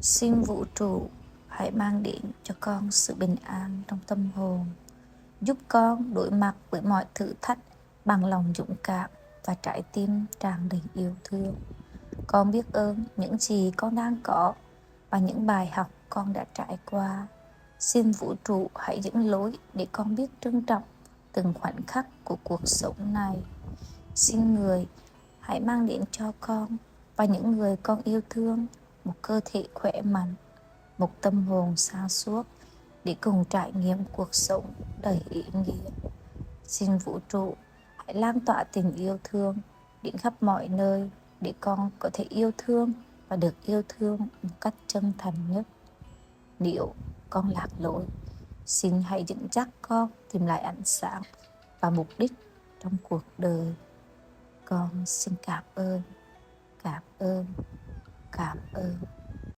Xin vũ trụ hãy mang đến cho con sự bình an trong tâm hồn, giúp con đối mặt với mọi thử thách bằng lòng dũng cảm và trái tim tràn đầy yêu thương. Con biết ơn những gì con đang có và những bài học con đã trải qua. Xin vũ trụ hãy dẫn lối để con biết trân trọng từng khoảnh khắc của cuộc sống này. Xin người hãy mang đến cho con và những người con yêu thương một cơ thể khỏe mạnh, một tâm hồn sáng suốt để cùng trải nghiệm cuộc sống đầy ý nghĩa. Xin vũ trụ hãy lan tỏa tình yêu thương đến khắp mọi nơi để con có thể yêu thương và được yêu thương một cách chân thành nhất. Nếu con lạc lối, xin hãy dẫn dắt con tìm lại ánh sáng và mục đích trong cuộc đời. Con xin cảm ơn, cảm ơn, cảm ơn.